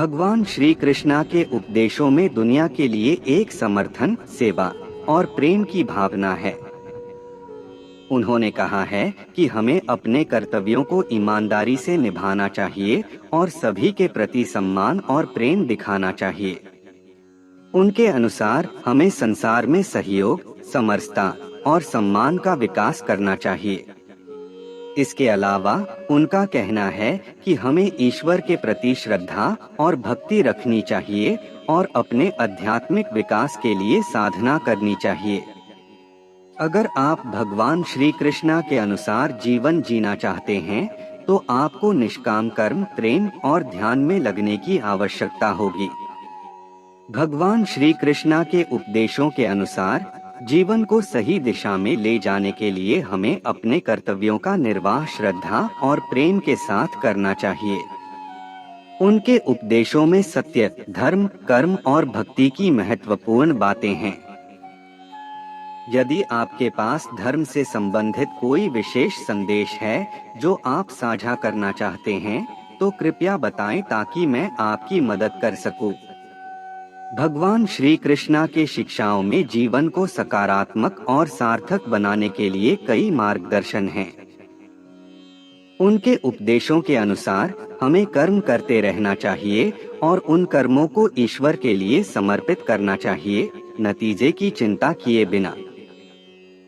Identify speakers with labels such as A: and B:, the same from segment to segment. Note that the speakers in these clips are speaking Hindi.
A: भगवान श्री कृष्णा के उपदेशों में दुनिया के लिए एक समर्थन, सेवा और प्रेम की भावना है। उन्होंने कहा है कि हमें अपने कर्तव्यों को ईमानदारी से निभाना चाहिए और सभी के प्रति सम्मान और प्रेम दिखाना चाहिए। उनके अनुसार हमें संसार में सहयोग, समरसता और सम्मान का विकास करना चाहिए। इसके अलावा उनका कहना है कि हमें ईश्वर के प्रति श्रद्धा और भक्ति रखनी चाहिए और अपने आध्यात्मिक विकास के लिए साधना करनी चाहिए। अगर आप भगवान श्री कृष्णा के अनुसार जीवन जीना चाहते हैं, तो आपको निष्काम कर्म, प्रेम और ध्यान में लगने की आवश्यकता होगी। भगवान श्री कृष्णा के उपदेशों के अनुसार जीवन को सही दिशा में ले जाने के लिए हमें अपने कर्तव्यों का निर्वाह श्रद्धा और प्रेम के साथ करना चाहिए। उनके उपदेशों में सत्य, धर्म, कर्म और भक्ति की महत्वपूर्ण बातें हैं। यदि आपके पास धर्म से संबंधित कोई विशेष संदेश है जो आप साझा करना चाहते हैं, तो कृपया बताएं ताकि मैं आपकी मदद कर सकूं। भगवान श्री कृष्णा के शिक्षाओं में जीवन को सकारात्मक और सार्थक बनाने के लिए कई मार्गदर्शन हैं। उनके उपदेशों के अनुसार हमें कर्म करते रहना चाहिए और उन कर्मों को ईश्वर के लिए समर्पित करना चाहिए, नतीजे की चिंता किए बिना।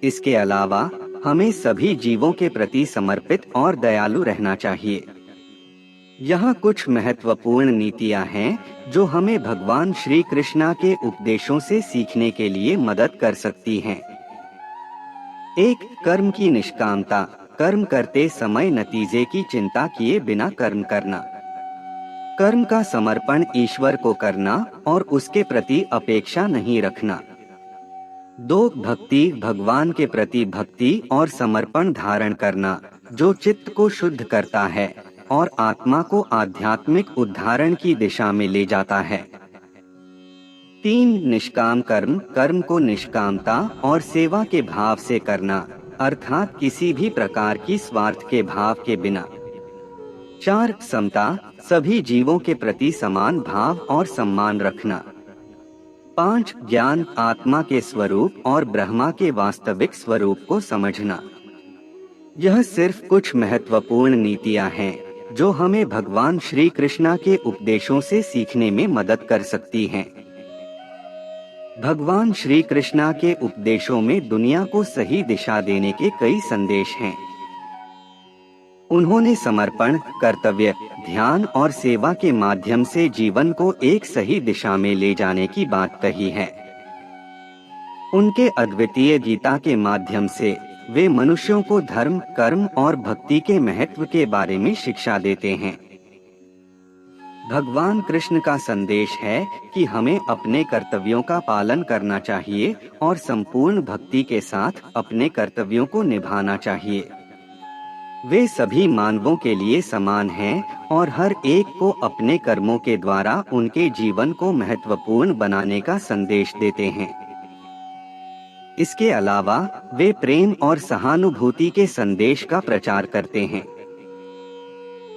A: इसके अलावा हमें सभी जीवों के प्रति समर्पित और दयालु रहना चाहिए। यहाँ कुछ महत्वपूर्ण नीतियाँ हैं जो हमें भगवान श्री कृष्णा के उपदेशों से सीखने के लिए मदद कर सकती हैं। 1. कर्म की निष्कामता। कर्म करते समय नतीजे की चिंता किए बिना कर्म करना। कर्म का समर्पण ईश्वर को करना और उसके प्रति अपेक्षा नहीं रखना। 2. भक्ति। भगवान के प्रति भक्ति और समर्पण धारण करना, जो चित्त को शुद्ध करता है और आत्मा को आध्यात्मिक उद्धारण की दिशा में ले जाता है। 3. निष्काम कर्म। कर्म को निष्कामता और सेवा के भाव से करना, अर्थात किसी भी प्रकार की स्वार्थ के भाव के बिना। 4. समता। सभी जीवों के प्रति समान भाव और सम्मान रखना। 5. ज्ञान। आत्मा के स्वरूप और ब्रह्मा के वास्तविक स्वरूप को समझना। यह सिर्फ कुछ महत्वपूर्ण नीतियां हैं जो हमें भगवान श्री कृष्णा के उपदेशों से सीखने में मदद कर सकती हैं। भगवान श्री कृष्णा के उपदेशों में दुनिया को सही दिशा देने के कई संदेश हैं। उन्होंने समर्पण, कर्तव्य, ध्यान और सेवा के माध्यम से जीवन को एक सही दिशा में ले जाने की बात कही है। उनके अद्वितीय गीता के माध्यम से वे मनुष्यों को धर्म, कर्म और भक्ति के महत्व के बारे में शिक्षा देते हैं। भगवान कृष्ण का संदेश है कि हमें अपने कर्तव्यों का पालन करना चाहिए और संपूर्ण भक्ति के साथ अपने कर्तव्यों को निभाना चाहिए। वे सभी मानवों के लिए समान हैं और हर एक को अपने कर्मों के द्वारा उनके जीवन को महत्वपूर्ण बनाने का संदेश देते हैं। इसके अलावा वे प्रेम और सहानुभूति के संदेश का प्रचार करते हैं।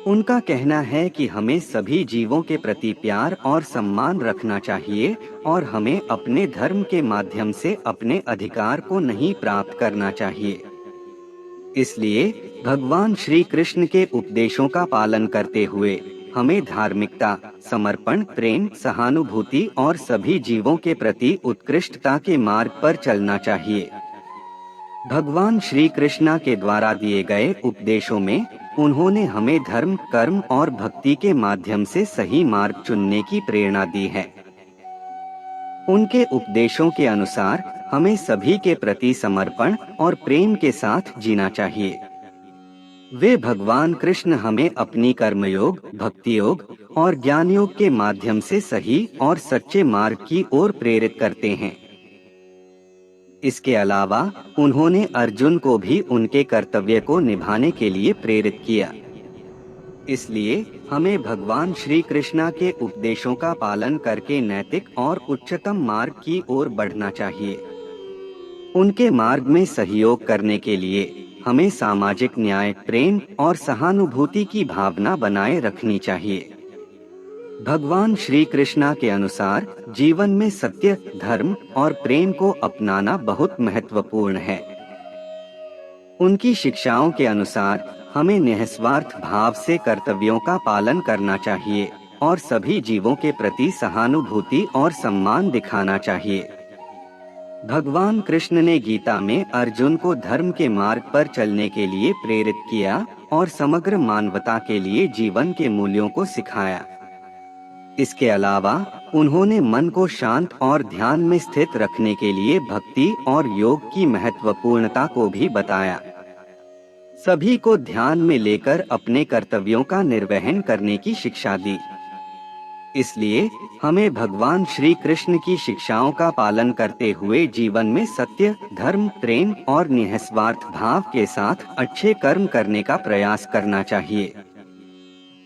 A: उनका कहना है कि हमें सभी जीवों के प्रति प्यार और सम्मान रखना चाहिए और हमें अपने धर्म के माध्यम से अपने अधिकार को नहीं प्राप्त करना चाहिए। इसलिए भगवान श्री कृष्ण के उपदेशों का पालन करते हुए हमें धार्मिकता, समर्पण, प्रेम, सहानुभूति और सभी जीवों के प्रति उत्कृष्टता के मार्ग पर चलना चाहिए। भगवान श्री कृष्णा के द्वारा दिए गए उपदेशों में उन्होंने हमें धर्म, कर्म और भक्ति के माध्यम से सही मार्ग चुनने की प्रेरणा दी है। उनके उपदेशों के अनुसार हमें सभी के प्रति समर्पण और प्रेम के साथ जीना चाहिए। वे भगवान कृष्ण हमें अपनी कर्मयोग, भक्ति योग और ज्ञान योग के माध्यम से सही और सच्चे मार्ग की ओर प्रेरित करते हैं। इसके अलावा उन्होंने अर्जुन को भी उनके कर्तव्य को निभाने के लिए प्रेरित किया। इसलिए हमें भगवान श्री कृष्णा के उपदेशों का पालन करके नैतिक और उच्चतम मार्ग की ओर बढ़ना चाहिए। उनके मार्ग में सहयोग करने के लिए हमें सामाजिक न्याय, प्रेम और सहानुभूति की भावना बनाए रखनी चाहिए। भगवान श्री कृष्णा के अनुसार जीवन में सत्य, धर्म और प्रेम को अपनाना बहुत महत्वपूर्ण है। उनकी शिक्षाओं के अनुसार हमें निस्वार्थ भाव से कर्तव्यों का पालन करना चाहिए और सभी जीवों के प्रति सहानुभूति और सम्मान दिखाना चाहिए। भगवान कृष्ण ने गीता में अर्जुन को धर्म के मार्ग पर चलने के लिए प्रेरित किया और समग्र मानवता के लिए जीवन के मूल्यों को सिखाया। इसके अलावा उन्होंने मन को शांत और ध्यान में स्थित रखने के लिए भक्ति और योग की महत्वपूर्णता को भी बताया। सभी को ध्यान में लेकर अपने कर्तव्यों का निर्वहन करने की शिक्षा दी। इसलिए हमें भगवान श्री कृष्ण की शिक्षाओं का पालन करते हुए जीवन में सत्य, धर्म, प्रेम और निस्वार्थ भाव के साथ अच्छे कर्म करने का प्रयास करना चाहिए।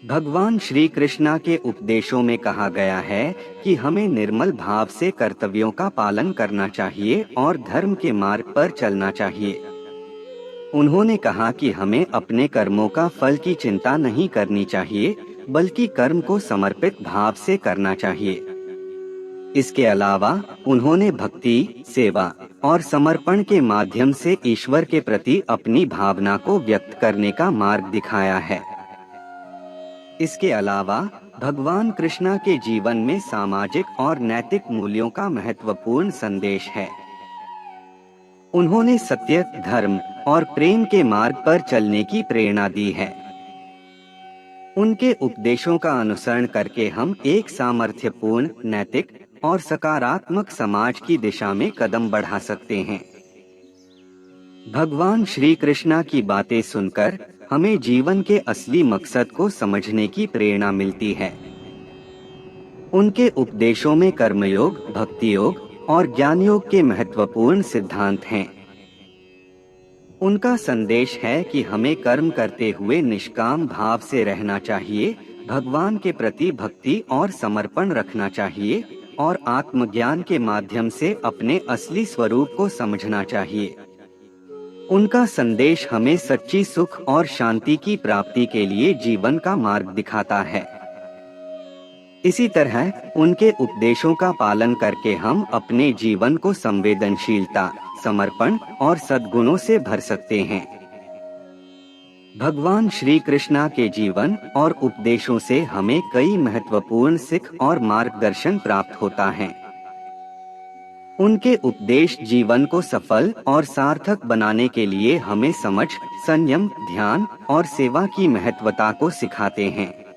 A: भगवान श्री कृष्णा के उपदेशों में कहा गया है कि हमें निर्मल भाव से कर्तव्यों का पालन करना चाहिए और धर्म के मार्ग पर चलना चाहिए। उन्होंने कहा कि हमें अपने कर्मों का फल की चिंता नहीं करनी चाहिए, बल्कि कर्म को समर्पित भाव से करना चाहिए। इसके अलावा उन्होंने भक्ति, सेवा और समर्पण के माध्यम से ईश्वर के प्रति अपनी भावना को व्यक्त करने का मार्ग दिखाया है। इसके अलावा भगवान कृष्णा के जीवन में सामाजिक और नैतिक मूल्यों का महत्वपूर्ण संदेश है। उन्होंने सत्य, धर्म और प्रेम के मार्ग पर चलने की प्रेरणा दी है। उनके उपदेशों का अनुसरण करके हम एक सामर्थ्यपूर्ण, नैतिक और सकारात्मक समाज की दिशा में कदम बढ़ा सकते हैं। भगवान श्री कृष्णा की बातें सुनकर हमें जीवन के असली मकसद को समझने की प्रेरणा मिलती है। उनके उपदेशों में कर्मयोग, भक्ति योग और ज्ञान योग के महत्वपूर्ण सिद्धांत हैं। उनका संदेश है कि हमें कर्म करते हुए निष्काम भाव से रहना चाहिए, भगवान के प्रति भक्ति और समर्पण रखना चाहिए और आत्मज्ञान के माध्यम से अपने असली स्वरूप को समझना चाहिए। उनका संदेश हमें सच्ची सुख और शांति की प्राप्ति के लिए जीवन का मार्ग दिखाता है। इसी तरह उनके उपदेशों का पालन करके हम अपने जीवन को संवेदनशीलता, समर्पण और सद्गुणों से भर सकते हैं। भगवान श्री कृष्णा के जीवन और उपदेशों से हमें कई महत्वपूर्ण सीख और मार्गदर्शन प्राप्त होता है। उनके उपदेश जीवन को सफल और सार्थक बनाने के लिए हमें समझ, संयम, ध्यान और सेवा की महत्वता को सिखाते हैं।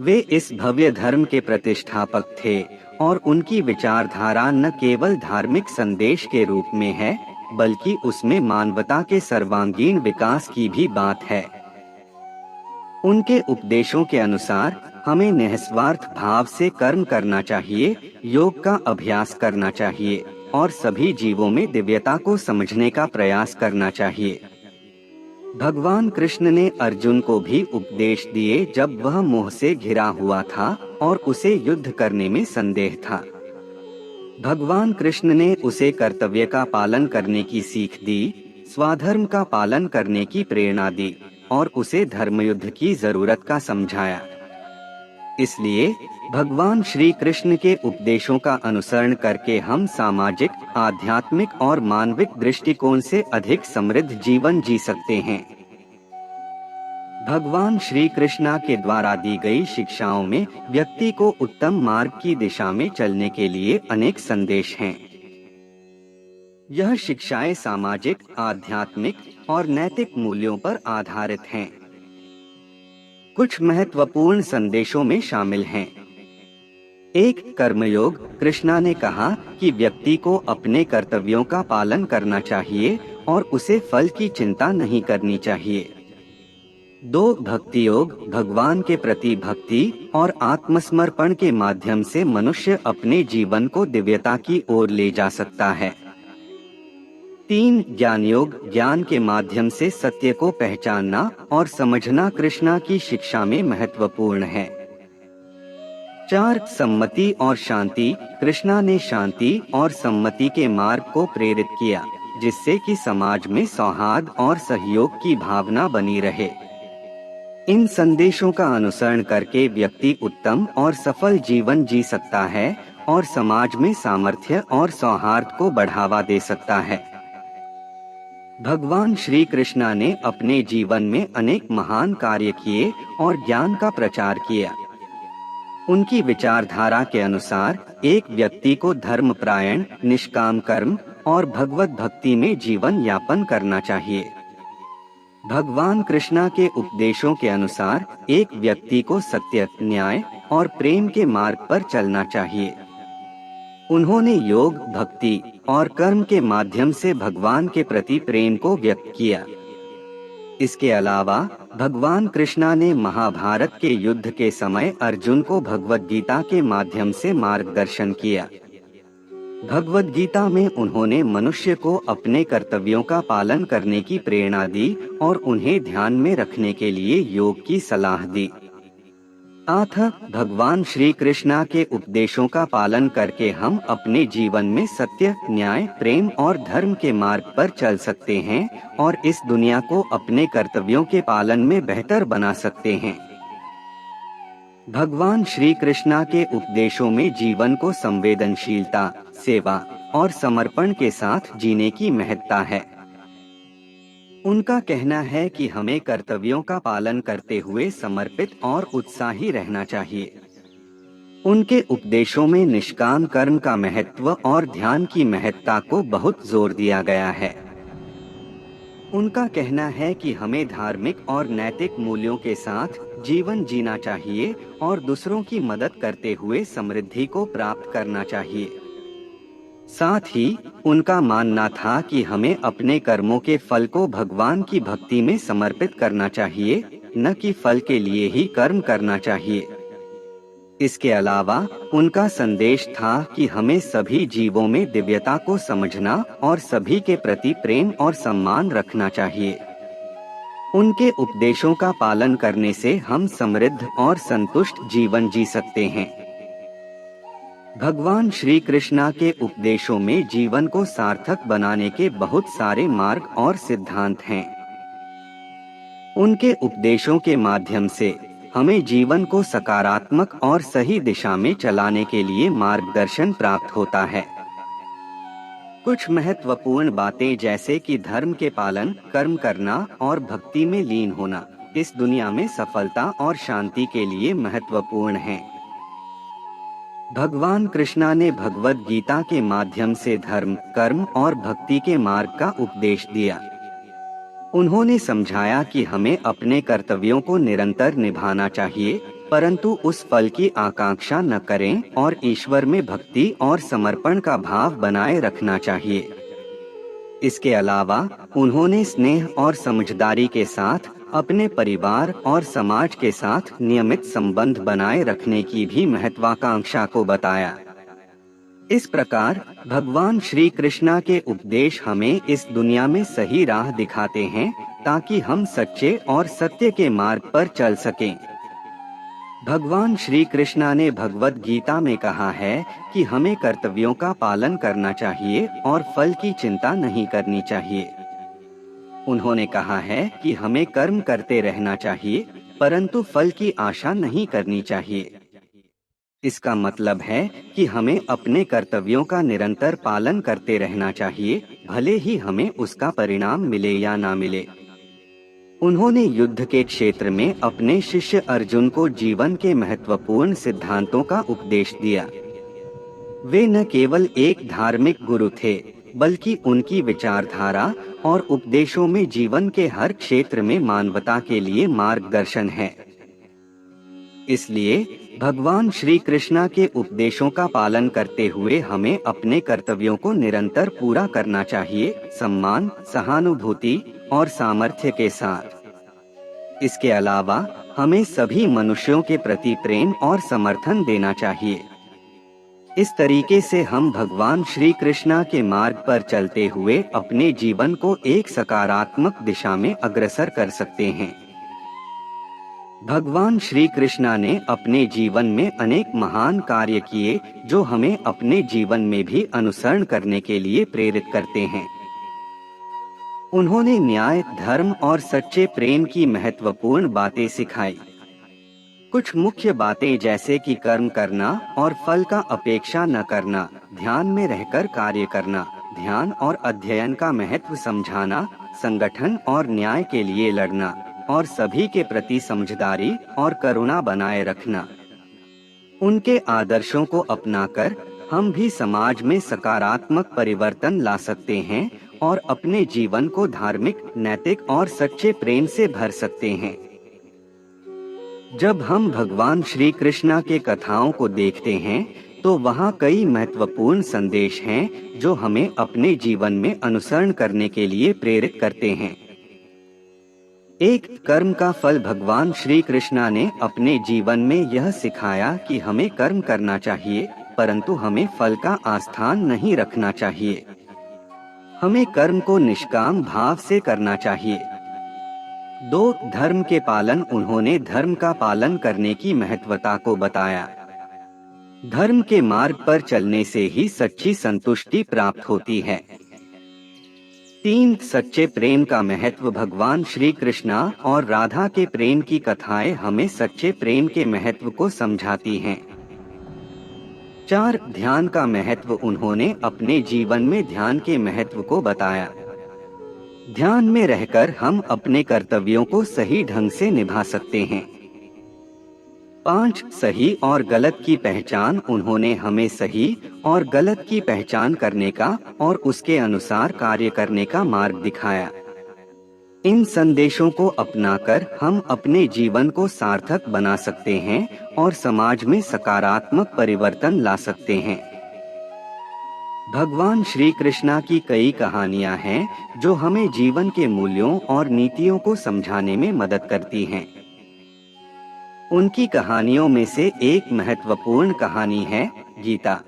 A: वे इस भव्य धर्म के प्रतिष्ठापक थे और उनकी विचारधारा न केवल धार्मिक संदेश के रूप में है, बल्कि उसमें मानवता के सर्वांगीण विकास की भी बात है। उनके उपदेशों के अनुसार हमें निस्वार्थ भाव से कर्म करना चाहिए, योग का अभ्यास करना चाहिए और सभी जीवों में दिव्यता को समझने का प्रयास करना चाहिए। भगवान कृष्ण ने अर्जुन को भी उपदेश दिए जब वह मोह से घिरा हुआ था और उसे युद्ध करने में संदेह था। भगवान कृष्ण ने उसे कर्तव्य का पालन करने की सीख दी, स्वधर्म का पालन करने की प्रेरणा दी और उसे धर्मयुद्ध की जरूरत का समझाया। इसलिए भगवान श्री कृष्ण के उपदेशों का अनुसरण करके हम सामाजिक, आध्यात्मिक और मानविक दृष्टिकोण से अधिक समृद्ध जीवन जी सकते हैं। भगवान श्री कृष्णा के द्वारा दी गई शिक्षाओं में व्यक्ति को उत्तम मार्ग की दिशा में चलने के लिए अनेक संदेश हैं। यह शिक्षाएं सामाजिक, आध्यात्मिक और नैतिक मूल्यों पर आधारित हैं। कुछ महत्वपूर्ण संदेशों में शामिल हैं। 1. कर्मयोग। कृष्णा ने कहा कि व्यक्ति को अपने कर्तव्यों का पालन करना चाहिए और उसे फल की चिंता नहीं करनी चाहिए। 2. भक्ति योग। भगवान के प्रति भक्ति और आत्मसमर्पण के माध्यम से मनुष्य अपने जीवन को दिव्यता की ओर ले जा सकता है। 3. ज्ञान योग। ज्ञान के माध्यम से सत्य को पहचानना और समझना कृष्णा की शिक्षा में महत्वपूर्ण है। 4. सम्मति और शांति। कृष्णा ने शांति और सम्मति के मार्ग को प्रेरित किया, जिससे कि समाज में सौहार्द और सहयोग की भावना बनी रहे। इन संदेशों का अनुसरण करके व्यक्ति उत्तम और सफल जीवन जी सकता है और समाज में सामर्थ्य और सौहार्द को बढ़ावा दे सकता है। भगवान श्री कृष्णा ने अपने जीवन में अनेक महान कार्य किए और ज्ञान का प्रचार किया। उनकी विचारधारा के अनुसार एक व्यक्ति को धर्मपरायण, निष्काम कर्म और भगवत भक्ति में जीवन यापन करना चाहिए। भगवान कृष्णा के उपदेशों के अनुसार एक व्यक्ति को सत्य, न्याय और प्रेम के मार्ग पर चलना चाहिए। उन्होंने योग, भक्ति और कर्म के माध्यम से भगवान के प्रति प्रेम को व्यक्त किया। इसके अलावा भगवान कृष्णा ने महाभारत के युद्ध के समय अर्जुन को भगवद गीता के माध्यम से मार्गदर्शन किया। भगवद गीता में उन्होंने मनुष्य को अपने कर्तव्यों का पालन करने की प्रेरणा दी और उन्हें ध्यान में रखने के लिए योग की सलाह दी। अतः भगवान श्री कृष्णा के उपदेशों का पालन करके हम अपने जीवन में सत्य, न्याय, प्रेम और धर्म के मार्ग पर चल सकते हैं और इस दुनिया को अपने कर्तव्यों के पालन में बेहतर बना सकते हैं। भगवान श्री कृष्णा के उपदेशों में जीवन को संवेदनशीलता, सेवा और समर्पण के साथ जीने की महत्ता है। उनका कहना है कि हमें कर्तव्यों का पालन करते हुए समर्पित और उत्साही रहना चाहिए। उनके उपदेशों में निष्काम कर्म का महत्व और ध्यान की महत्ता को बहुत जोर दिया गया है। उनका कहना है कि हमें धार्मिक और नैतिक मूल्यों के साथ जीवन जीना चाहिए और दूसरों की मदद करते हुए समृद्धि को प्राप्त करना चाहिए। साथ ही उनका मानना था कि हमें अपने कर्मों के फल को भगवान की भक्ति में समर्पित करना चाहिए, न कि फल के लिए ही कर्म करना चाहिए। इसके अलावा उनका संदेश था कि हमें सभी जीवों में दिव्यता को समझना और सभी के प्रति प्रेम और सम्मान रखना चाहिए। उनके उपदेशों का पालन करने से हम समृद्ध और संतुष्ट जीवन जी सकते हैं। भगवान श्री कृष्णा के उपदेशों में जीवन को सार्थक बनाने के बहुत सारे मार्ग और सिद्धांत हैं। उनके उपदेशों के माध्यम से हमें जीवन को सकारात्मक और सही दिशा में चलाने के लिए मार्गदर्शन प्राप्त होता है। कुछ महत्वपूर्ण बातें जैसे कि धर्म के पालन, कर्म करना और भक्ति में लीन होना इस दुनिया में सफलता और शांति के लिए महत्वपूर्ण हैं। भगवान कृष्णा ने भगवद गीता के माध्यम से धर्म, कर्म और भक्ति के मार्ग का उपदेश दिया। उन्होंने समझाया कि हमें अपने कर्तव्यों को निरंतर निभाना चाहिए, परंतु उस फल की आकांक्षा न करें और ईश्वर में भक्ति और समर्पण का भाव बनाए रखना चाहिए। इसके अलावा उन्होंने स्नेह और समझदारी के साथ अपने परिवार और समाज के साथ नियमित संबंध बनाए रखने की भी महत्वाकांक्षा को बताया। इस प्रकार भगवान श्री कृष्णा के उपदेश हमें इस दुनिया में सही राह दिखाते हैं ताकि हम सच्चे और सत्य के मार्ग पर चल सकें। भगवान श्री कृष्णा ने भगवद गीता में कहा है कि हमें कर्तव्यों का पालन करना चाहिए और फल की चिंता नहीं करनी चाहिए। उन्होंने कहा है कि हमें कर्म करते रहना चाहिए, परंतु फल की आशा नहीं करनी चाहिए। इसका मतलब है कि हमें अपने कर्तव्यों का निरंतर पालन करते रहना चाहिए, भले ही हमें उसका परिणाम मिले या ना मिले। उन्होंने युद्ध के क्षेत्र में अपने शिष्य अर्जुन को जीवन के महत्वपूर्ण सिद्धांतों का उपदेश दिया। वे न केवल एक धार्मिक गुरु थे, बल्कि उनकी विचारधारा और उपदेशों में जीवन के हर क्षेत्र में मानवता के लिए मार्गदर्शन है। इसलिए भगवान श्री कृष्णा के उपदेशों का पालन करते हुए हमें अपने कर्तव्यों को निरंतर पूरा करना चाहिए, सम्मान, सहानुभूति और सामर्थ्य के साथ। इसके अलावा हमें सभी मनुष्यों के प्रति प्रेम और समर्थन देना चाहिए। इस तरीके से हम भगवान श्री कृष्णा के मार्ग पर चलते हुए अपने जीवन को एक सकारात्मक दिशा में अग्रसर कर सकते हैं। भगवान श्री कृष्णा ने अपने जीवन में अनेक महान कार्य किए जो हमें अपने जीवन में भी अनुसरण करने के लिए प्रेरित करते हैं। उन्होंने न्याय, धर्म और सच्चे प्रेम की महत्वपूर्ण बातें सिखाई। कुछ मुख्य बातें जैसे कि कर्म करना और फल का अपेक्षा न करना, ध्यान में रहकर कार्य करना, ध्यान और अध्ययन का महत्व समझाना, संगठन और न्याय के लिए लड़ना, और सभी के प्रति समझदारी और करुणा बनाए रखना। उनके आदर्शों को अपनाकर हम भी समाज में सकारात्मक परिवर्तन ला सकते हैं और अपने जीवन को धार्मिक, नैतिक और सच्चे प्रेम से भर सकते हैं। जब हम भगवान श्री कृष्णा के कथाओं को देखते हैं तो वहाँ कई महत्वपूर्ण संदेश हैं जो हमें अपने जीवन में अनुसरण करने के लिए प्रेरित करते हैं। एक, कर्म का फल। भगवान श्री कृष्णा ने अपने जीवन में यह सिखाया कि हमें कर्म करना चाहिए, परंतु हमें फल का आस्थान नहीं रखना चाहिए। हमें कर्म को निष्काम भाव से करना चाहिए। 2, धर्म के पालन। उन्होंने धर्म का पालन करने की महत्वता को बताया। धर्म के मार्ग पर चलने से ही सच्ची संतुष्टि प्राप्त होती है। 3, सच्चे प्रेम का महत्व। भगवान श्री कृष्णा और राधा के प्रेम की कथाएं हमें सच्चे प्रेम के महत्व को समझाती हैं। 4, ध्यान का महत्व। उन्होंने अपने जीवन में ध्यान के महत्व को बताया। ध्यान में रहकर हम अपने कर्तव्यों को सही ढंग से निभा सकते हैं। 5, सही और गलत की पहचान। उन्होंने हमें सही और गलत की पहचान करने का और उसके अनुसार कार्य करने का मार्ग दिखाया। इन संदेशों को अपनाकर हम अपने जीवन को सार्थक बना सकते हैं और समाज में सकारात्मक परिवर्तन ला सकते हैं। भगवान श्री कृष्णा की कई कहानियां हैं जो हमें जीवन के मूल्यों और नीतियों को समझाने में मदद करती हैं। उनकी कहानियों में से एक महत्वपूर्ण कहानी है गीता।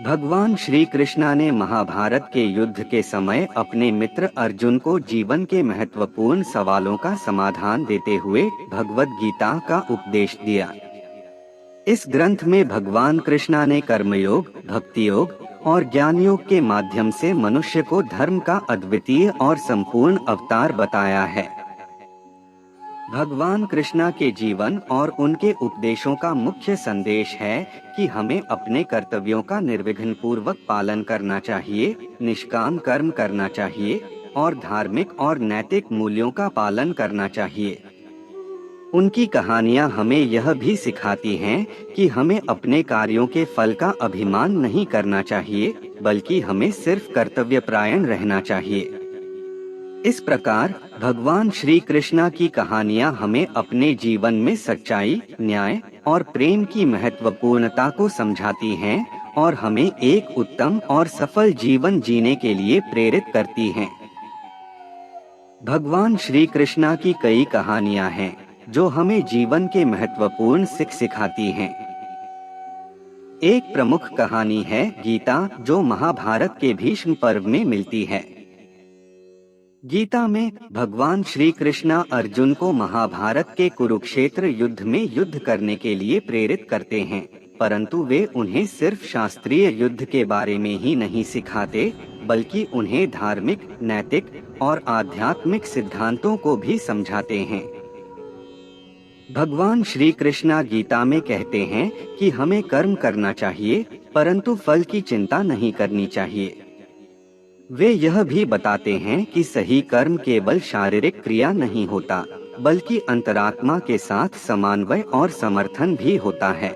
A: भगवान श्री कृष्णा ने महाभारत के युद्ध के समय अपने मित्र अर्जुन को जीवन के महत्वपूर्ण सवालों का समाधान देते हुए भगवद गीता का उपदेश दिया। इस ग्रंथ में भगवान कृष्णा ने कर्मयोग, भक्ति योग और ज्ञान योग के माध्यम से मनुष्य को धर्म का अद्वितीय और संपूर्ण अवतार बताया है। भगवान कृष्णा के जीवन और उनके उपदेशों का मुख्य संदेश है कि हमें अपने कर्तव्यों का निर्विघ्न पूर्वक पालन करना चाहिए, निष्काम कर्म करना चाहिए और धार्मिक और नैतिक मूल्यों का पालन करना चाहिए। उनकी कहानियां हमें यह भी सिखाती हैं कि हमें अपने कार्यों के फल का अभिमान नहीं करना चाहिए, बल्कि हमें सिर्फ कर्तव्यपरायण रहना चाहिए। इस प्रकार भगवान श्री कृष्णा की कहानियां हमें अपने जीवन में सच्चाई, न्याय और प्रेम की महत्वपूर्णता को समझाती हैं और हमें एक उत्तम और सफल जीवन जीने के लिए प्रेरित करती हैं। भगवान श्री कृष्णा की कई कहानियां हैं जो हमें जीवन के महत्वपूर्ण सीख सिखाती हैं। एक प्रमुख कहानी है गीता, जो महाभारत के भीष्म पर्व में मिलती है। गीता में भगवान श्री कृष्णा अर्जुन को महाभारत के कुरुक्षेत्र युद्ध में युद्ध करने के लिए प्रेरित करते हैं, परंतु वे उन्हें सिर्फ शास्त्रीय युद्ध के बारे में ही नहीं सिखाते, बल्कि उन्हें धार्मिक, नैतिक और आध्यात्मिक सिद्धांतों को भी समझाते हैं। भगवान श्री कृष्णा गीता में कहते हैं कि हमें कर्म करना चाहिए, परंतु फल की चिंता नहीं करनी चाहिए। वे यह भी बताते हैं कि सही कर्म केवल शारीरिक क्रिया नहीं होता, बल्कि अंतरात्मा के साथ समन्वय और समर्थन भी होता है।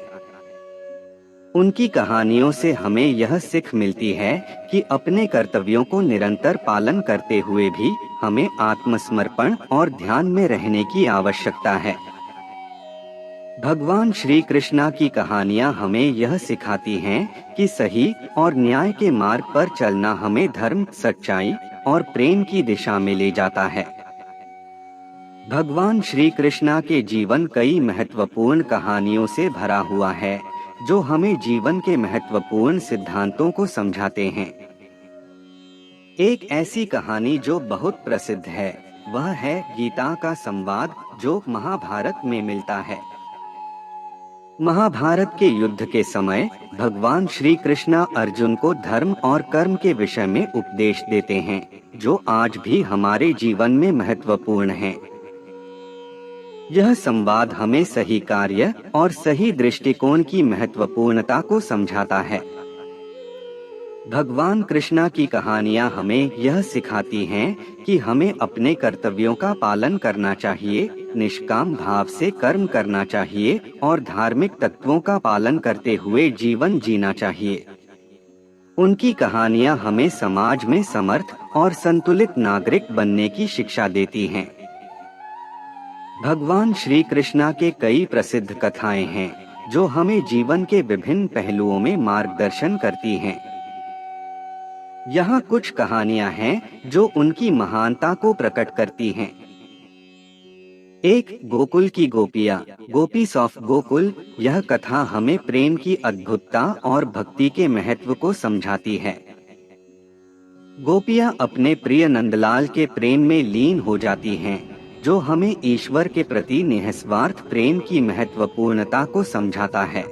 A: उनकी कहानियों से हमें यह सीख मिलती है कि अपने कर्तव्यों को निरंतर पालन करते हुए भी हमें आत्मसमर्पण और ध्यान में रहने की आवश्यकता है। भगवान श्री कृष्णा की कहानियां हमें यह सिखाती हैं कि सही और न्याय के मार्ग पर चलना हमें धर्म, सच्चाई और प्रेम की दिशा में ले जाता है। भगवान श्री कृष्णा के जीवन कई महत्वपूर्ण कहानियों से भरा हुआ है जो हमें जीवन के महत्वपूर्ण सिद्धांतों को समझाते हैं। एक ऐसी कहानी जो बहुत प्रसिद्ध है वह है गीता का संवाद, जो महाभारत में मिलता है। महाभारत के युद्ध के समय भगवान श्री कृष्ण अर्जुन को धर्म और कर्म के विषय में उपदेश देते हैं, जो आज भी हमारे जीवन में महत्वपूर्ण है। यह संवाद हमें सही कार्य और सही दृष्टिकोण की महत्वपूर्णता को समझाता है। भगवान कृष्णा की कहानियां हमें यह सिखाती हैं कि हमें अपने कर्तव्यों का पालन करना चाहिए, निष्काम भाव से कर्म करना चाहिए और धार्मिक तत्वों का पालन करते हुए जीवन जीना चाहिए। उनकी कहानियां हमें समाज में समर्थ और संतुलित नागरिक बनने की शिक्षा देती हैं। भगवान श्री कृष्णा के कई प्रसिद्ध कथाएं हैं, जो हमें जीवन के विभिन्न पहलुओं में मार्गदर्शन करती हैं। यहाँ कुछ कहानियां हैं जो उनकी महानता को प्रकट करती हैं। एक, गोकुल की गोपियां, गोपीज ऑफ गोकुल। यह कथा हमें प्रेम की अद्भुतता और भक्ति के महत्व को समझाती है। गोपियां अपने प्रिय नंदलाल के प्रेम में लीन हो जाती हैं, जो हमें ईश्वर के प्रति निस्वार्थ प्रेम की महत्वपूर्णता को समझाता है।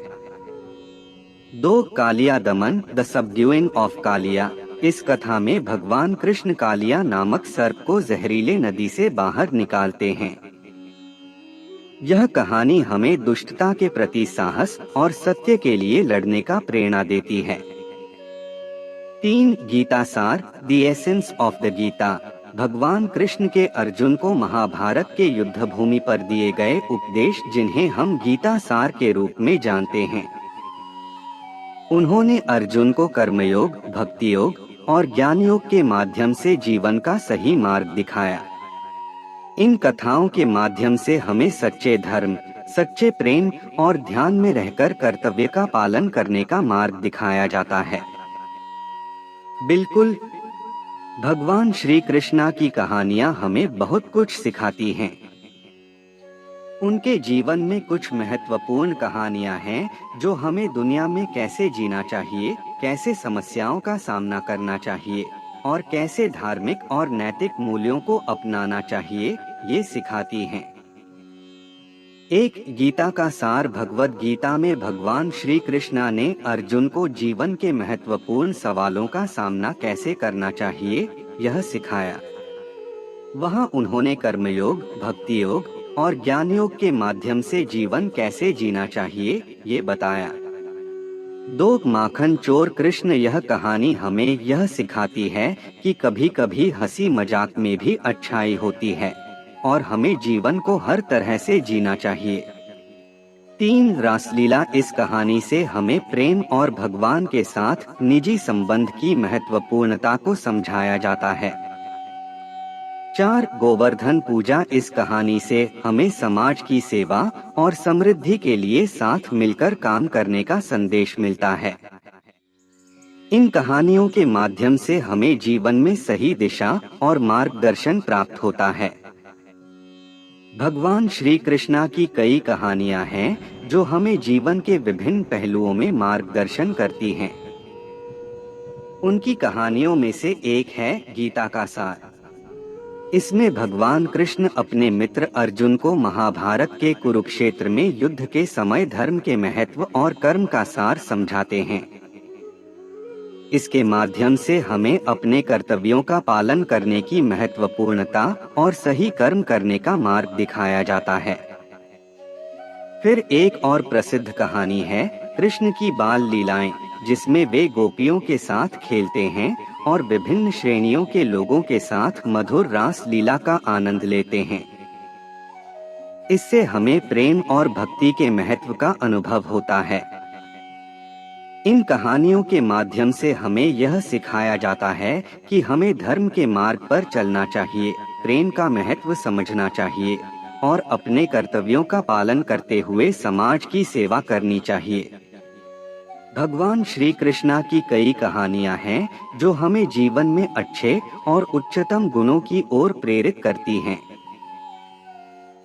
A: 2, कालिया दमन, द सबड्यूइंग ऑफ कालिया। इस कथा में भगवान कृष्ण कालिया नामक सर्प को जहरीले नदी से बाहर निकालते हैं। यह कहानी हमें दुष्टता के प्रति साहस और सत्य के लिए लड़ने का प्रेरणा देती है। 3, गीता सार, the essence of the Gita. भगवान कृष्ण के अर्जुन को महाभारत के युद्ध भूमि पर दिए गए उपदेश, जिन्हें हम गीता सार के रूप में जानते हैं। उन्होंने अर्जुन को कर्मयोग, भक्ति योग और ज्ञान योग के माध्यम से जीवन का सही मार्ग दिखाया। इन कथाओं के माध्यम से हमें सच्चे धर्म, सच्चे प्रेम और ध्यान में रहकर कर्तव्य का पालन करने का मार्ग दिखाया जाता है। बिल्कुल, भगवान श्री कृष्णा की कहानियां हमें बहुत कुछ सिखाती हैं। उनके जीवन में कुछ महत्वपूर्ण कहानियां हैं, जो हमें दुनिया में कैसे जीना चाहिए, कैसे समस्याओं का सामना करना चाहिए और कैसे धार्मिक और नैतिक मूल्यों को अपनाना चाहिए, ये सिखाती हैं। 1, गीता का सार। भगवद गीता में भगवान श्री कृष्णा ने अर्जुन को जीवन के महत्वपूर्ण सवालों का सामना कैसे करना चाहिए, यह सिखाया। वहाँ उन्होंने कर्मयोग, भक्ति योग और ज्ञान योग के माध्यम से जीवन कैसे जीना चाहिए, ये बताया। 2, माखन चोर कृष्ण। यह कहानी हमें यह सिखाती है कि कभी कभी हंसी मजाक में भी अच्छाई होती है और हमें जीवन को हर तरह से जीना चाहिए। 3, रासलीला। इस कहानी से हमें प्रेम और भगवान के साथ निजी संबंध की महत्वपूर्णता को समझाया जाता है। 4, गोवर्धन पूजा। इस कहानी से हमें समाज की सेवा और समृद्धि के लिए साथ मिलकर काम करने का संदेश मिलता है। इन कहानियों के माध्यम से हमें जीवन में सही दिशा और मार्गदर्शन प्राप्त होता है। भगवान श्री कृष्णा की कई कहानियां हैं, जो हमें जीवन के विभिन्न पहलुओं में मार्गदर्शन करती हैं। उनकी कहानियों में से एक है गीता का सार। इसमें भगवान कृष्ण अपने मित्र अर्जुन को महाभारत के कुरुक्षेत्र में युद्ध के समय धर्म के महत्व और कर्म का सार समझाते हैं। इसके माध्यम से हमें अपने कर्तव्यों का पालन करने की महत्वपूर्णता और सही कर्म करने का मार्ग दिखाया जाता है। फिर एक और प्रसिद्ध कहानी है कृष्ण की बाल लीलाएं, जिसमें वे गोपियों के साथ खेलते हैं और विभिन्न श्रेणियों के लोगों के साथ मधुर रास लीला का आनंद लेते हैं। इससे हमें प्रेम और भक्ति के महत्व का अनुभव होता है। इन कहानियों के माध्यम से हमें यह सिखाया जाता है कि हमें धर्म के मार्ग पर चलना चाहिए, प्रेम का महत्व समझना चाहिए और अपने कर्तव्यों का पालन करते हुए समाज की सेवा करनी चाहिए। भगवान श्री कृष्णा की कई कहानियां हैं, जो हमें जीवन में अच्छे और उच्चतम गुणों की ओर प्रेरित करती हैं।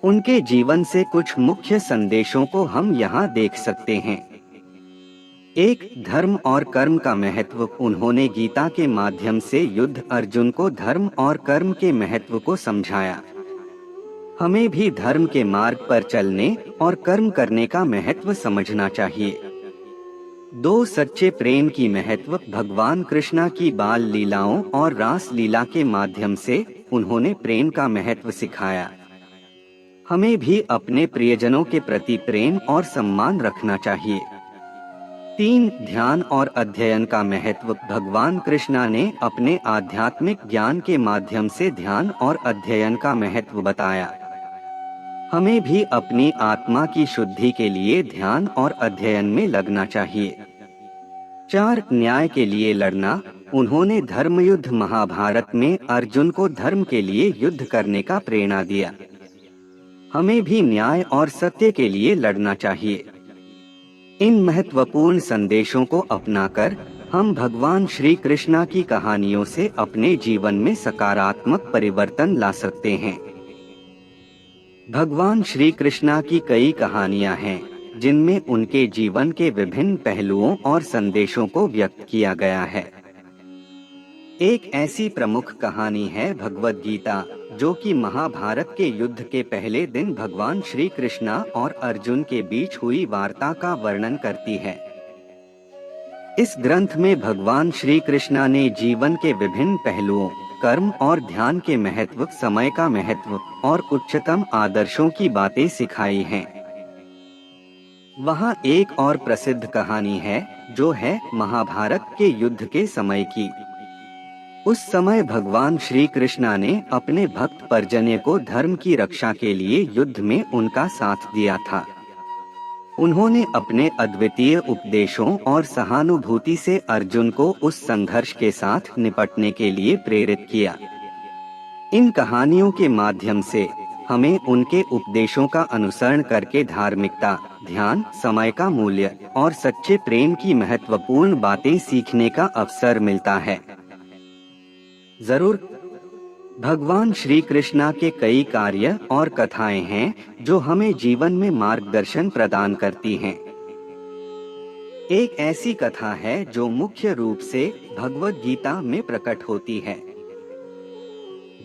A: उनके जीवन से कुछ मुख्य संदेशों को हम यहाँ देख सकते हैं। 1, धर्म और कर्म का महत्व। उन्होंने गीता के माध्यम से युद्ध अर्जुन को धर्म और कर्म के महत्व को समझाया। हमें भी धर्म के मार्ग पर चलने और कर्म करने का महत्व समझना चाहिए। दो सच्चे प्रेम की महत्व। भगवान कृष्णा की बाल लीलाओं और रास लीला के माध्यम से उन्होंने प्रेम का महत्व सिखाया। हमें भी अपने प्रियजनों के प्रति प्रेम और सम्मान रखना चाहिए। 3. ध्यान और अध्ययन का महत्व। भगवान कृष्णा ने अपने आध्यात्मिक ज्ञान के माध्यम से ध्यान और अध्ययन का महत्व बताया। हमें भी अपनी आत्मा की शुद्धि के लिए ध्यान और अध्ययन में लगना चाहिए। 4. न्याय के लिए लड़ना। उन्होंने धर्मयुद्ध महाभारत में अर्जुन को धर्म के लिए युद्ध करने का प्रेरणा दिया। हमें भी न्याय और सत्य के लिए लड़ना चाहिए। इन महत्वपूर्ण संदेशों को अपनाकर हम भगवान श्री कृष्णा की कहानियों से अपने जीवन में सकारात्मक परिवर्तन ला सकते हैं। भगवान श्री कृष्णा की कई कहानियां हैं जिनमें उनके जीवन के विभिन्न पहलुओं और संदेशों को व्यक्त किया गया है। एक ऐसी प्रमुख कहानी है भगवद गीता, जो कि महाभारत के युद्ध के पहले दिन भगवान श्री कृष्णा और अर्जुन के बीच हुई वार्ता का वर्णन करती है। इस ग्रंथ में भगवान श्री कृष्णा ने जीवन के विभिन्न पहलुओं, कर्म और ध्यान के महत्व, समय का महत्व और उच्चतम आदर्शों की बातें सिखाई हैं। वहाँ एक और प्रसिद्ध कहानी है जो है महाभारत के युद्ध के समय की। उस समय भगवान श्री कृष्णा ने अपने भक्त परजन्य को धर्म की रक्षा के लिए युद्ध में उनका साथ दिया था। उन्होंने अपने अद्वितीय उपदेशों और सहानुभूति से अर्जुन को उस संघर्ष के साथ निपटने के लिए प्रेरित किया। इन कहानियों के माध्यम से हमें उनके उपदेशों का अनुसरण करके धार्मिकता, ध्यान, समय का मूल्य और सच्चे प्रेम की महत्वपूर्ण बातें सीखने का अवसर मिलता है। जरूर, भगवान श्री कृष्णा के कई कार्य और कथाएं हैं जो हमें जीवन में मार्गदर्शन प्रदान करती हैं। एक ऐसी कथा है जो मुख्य रूप से भगवद गीता में प्रकट होती है।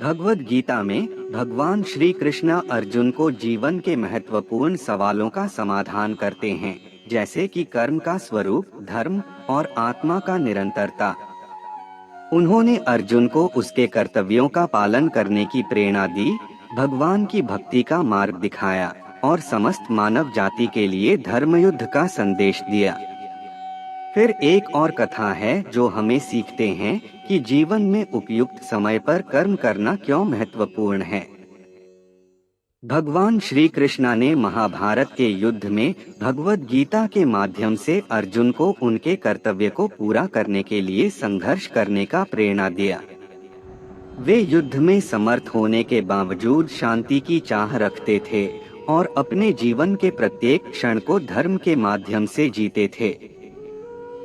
A: भगवद गीता में भगवान श्री कृष्णा अर्जुन को जीवन के महत्वपूर्ण सवालों का समाधान करते हैं, जैसे कि कर्म का स्वरूप, धर्म और आत्मा का निरंतरता। उन्होंने अर्जुन को उसके कर्तव्यों का पालन करने की प्रेरणा दी, भगवान की भक्ति का मार्ग दिखाया और समस्त मानव जाति के लिए धर्मयुद्ध का संदेश दिया। फिर एक और कथा है जो हमें सीखते हैं कि जीवन में उपयुक्त समय पर कर्म करना क्यों महत्वपूर्ण है। भगवान श्री कृष्णा ने महाभारत के युद्ध में भगवद गीता के माध्यम से अर्जुन को उनके कर्तव्य को पूरा करने के लिए संघर्ष करने का प्रेरणा दिया। वे युद्ध में समर्थ होने के बावजूद शांति की चाह रखते थे और अपने जीवन के प्रत्येक क्षण को धर्म के माध्यम से जीते थे।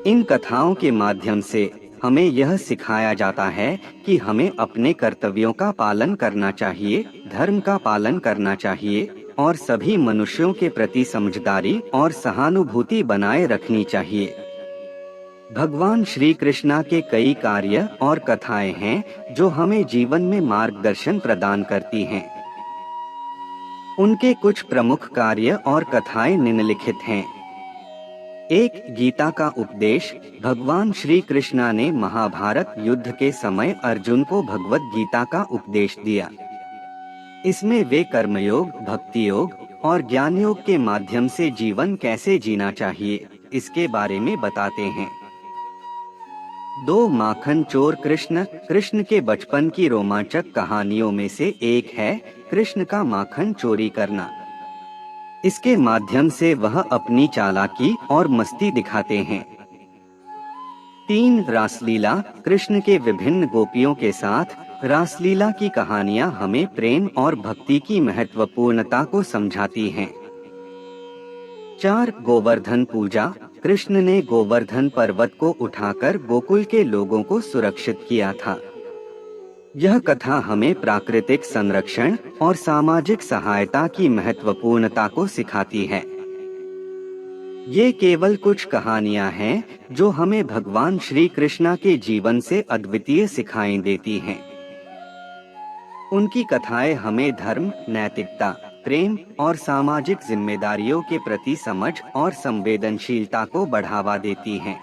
A: इन कथाओं के माध्यम से हमें यह सिखाया जाता है कि हमें अपने कर्तव्यों का पालन करना चाहिए, धर्म का पालन करना चाहिए और सभी मनुष्यों के प्रति समझदारी और सहानुभूति बनाए रखनी चाहिए। भगवान श्री कृष्णा के कई कार्य और कथाएं हैं जो हमें जीवन में मार्गदर्शन प्रदान करती हैं। उनके कुछ प्रमुख कार्य और कथाएं निम्नलिखित हैं। एक, गीता का उपदेश। भगवान श्री कृष्णा ने महाभारत युद्ध के समय अर्जुन को भगवद गीता का उपदेश दिया। इसमें वे कर्मयोग, भक्ति योग और ज्ञान योग के माध्यम से जीवन कैसे जीना चाहिए इसके बारे में बताते हैं। 2, माखन चोर कृष्ण। कृष्ण के बचपन की रोमांचक कहानियों में से एक है कृष्ण का माखन चोरी करना। इसके माध्यम से वह अपनी चालाकी और मस्ती दिखाते हैं। 3, रासलीला। कृष्ण के विभिन्न गोपियों के साथ रासलीला की कहानियां हमें प्रेम और भक्ति की महत्वपूर्णता को समझाती हैं। 4, गोवर्धन पूजा। कृष्ण ने गोवर्धन पर्वत को उठाकर गोकुल के लोगों को सुरक्षित किया था। यह कथा हमें प्राकृतिक संरक्षण और सामाजिक सहायता की महत्वपूर्णता को सिखाती है। ये केवल कुछ कहानियां हैं जो हमें भगवान श्री कृष्णा के जीवन से अद्वितीय सिखाएं देती हैं। उनकी कथाएं हमें धर्म, नैतिकता, प्रेम और सामाजिक जिम्मेदारियों के प्रति समझ और संवेदनशीलता को बढ़ावा देती हैं।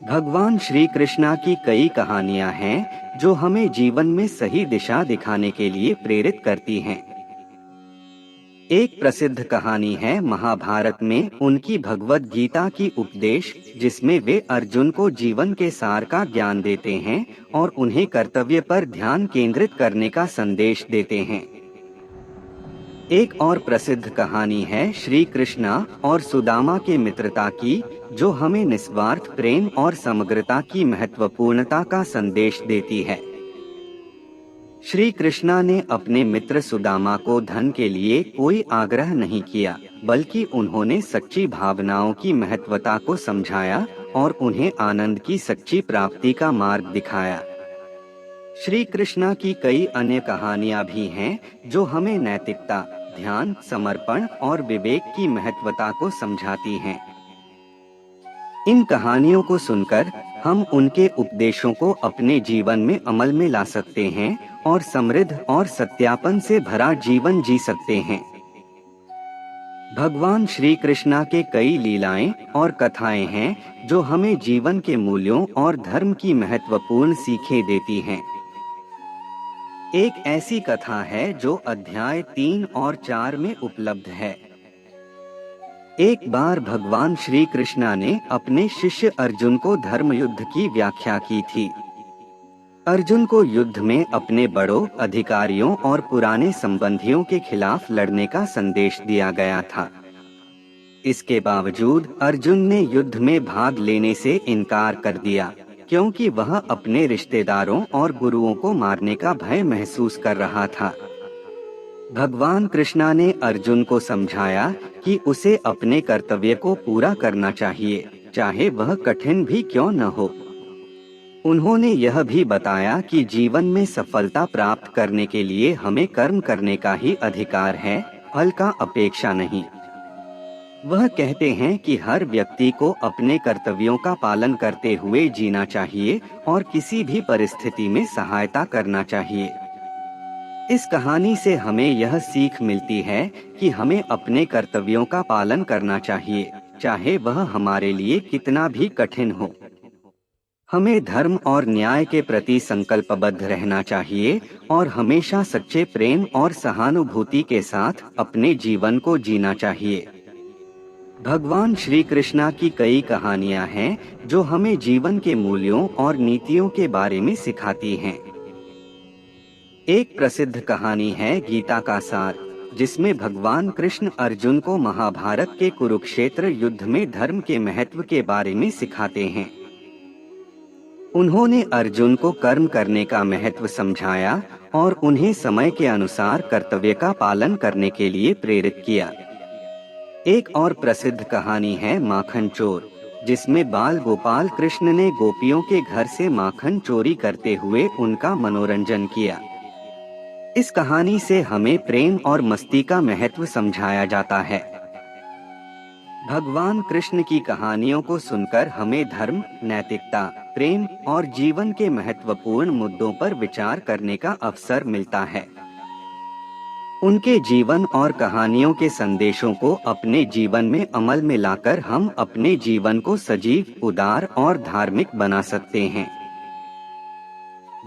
A: भगवान श्री कृष्णा की कई कहानियां हैं जो हमें जीवन में सही दिशा दिखाने के लिए प्रेरित करती हैं। एक प्रसिद्ध कहानी है महाभारत में उनकी भगवद गीता की उपदेश, जिसमें वे अर्जुन को जीवन के सार का ज्ञान देते हैं और उन्हें कर्तव्य पर ध्यान केंद्रित करने का संदेश देते हैं। एक और प्रसिद्ध कहानी है श्री कृष्णा और सुदामा के मित्रता की, जो हमें निस्वार्थ प्रेम और समग्रता की महत्वपूर्णता का संदेश देती है। श्री कृष्णा ने अपने मित्र सुदामा को धन के लिए कोई आग्रह नहीं किया, बल्कि उन्होंने सच्ची भावनाओं की महत्वता को समझाया और उन्हें आनंद की सच्ची प्राप्ति का मार्ग दिखाया। श्री कृष्णा की कई अन्य कहानियां भी हैं जो हमें नैतिकता, ध्यान, समर्पण और विवेक की महत्वता को समझाती हैं। इन कहानियों को सुनकर हम उनके उपदेशों को अपने जीवन में अमल में ला सकते हैं और समृद्ध और सत्यापन से भरा जीवन जी सकते हैं। भगवान श्री कृष्णा के कई लीलाएं और कथाएं हैं जो हमें जीवन के मूल्यों और धर्म की महत्वपूर्ण सीखें देती हैं। एक ऐसी कथा है जो अध्याय 3 और 4 में उपलब्ध है। एक बार भगवान श्री कृष्णा ने अपने शिष्य अर्जुन को धर्म युद्ध की व्याख्या की थी। अर्जुन को युद्ध में अपने बड़ों, अधिकारियों और पुराने संबंधियों के खिलाफ लड़ने का संदेश दिया गया था। इसके बावजूद अर्जुन ने युद्ध में भाग लेने से इनकार कर दिया, क्योंकि वह अपने रिश्तेदारों और गुरुओं को मारने का भय महसूस कर रहा था। भगवान कृष्णा ने अर्जुन को समझाया कि उसे अपने कर्तव्य को पूरा करना चाहिए, चाहे वह कठिन भी क्यों न हो। उन्होंने यह भी बताया कि जीवन में सफलता प्राप्त करने के लिए हमें कर्म करने का ही अधिकार है, फल का अपेक्षा नहीं। वह कहते हैं कि हर व्यक्ति को अपने कर्तव्यों का पालन करते हुए जीना चाहिए और किसी भी परिस्थिति में सहायता करना चाहिए। इस कहानी से हमें यह सीख मिलती है कि हमें अपने कर्तव्यों का पालन करना चाहिए, चाहे वह हमारे लिए कितना भी कठिन हो। हमें धर्म और न्याय के प्रति संकल्पबद्ध रहना चाहिए और हमेशा सच्चे प्रेम और सहानुभूति के साथ अपने जीवन को जीना चाहिए। भगवान श्री कृष्णा की कई कहानियां हैं जो हमें जीवन के मूल्यों और नीतियों के बारे में सिखाती हैं। एक प्रसिद्ध कहानी है गीता का सार, जिसमें भगवान कृष्ण अर्जुन को महाभारत के कुरुक्षेत्र युद्ध में धर्म के महत्व के बारे में सिखाते हैं। उन्होंने अर्जुन को कर्म करने का महत्व समझाया और उन्हें समय के अनुसार कर्तव्य का पालन करने के लिए प्रेरित किया। एक और प्रसिद्ध कहानी है माखन चोर, जिसमें बाल गोपाल कृष्ण ने गोपियों के घर से माखन चोरी करते हुए उनका मनोरंजन किया। इस कहानी से हमें प्रेम और मस्ती का महत्व समझाया जाता है। भगवान कृष्ण की कहानियों को सुनकर हमें धर्म, नैतिकता, प्रेम और जीवन के महत्वपूर्ण मुद्दों पर विचार करने का अवसर मिलता है। उनके जीवन और कहानियों के संदेशों को अपने जीवन में अमल में लाकर हम अपने जीवन को सजीव, उदार और धार्मिक बना सकते हैं।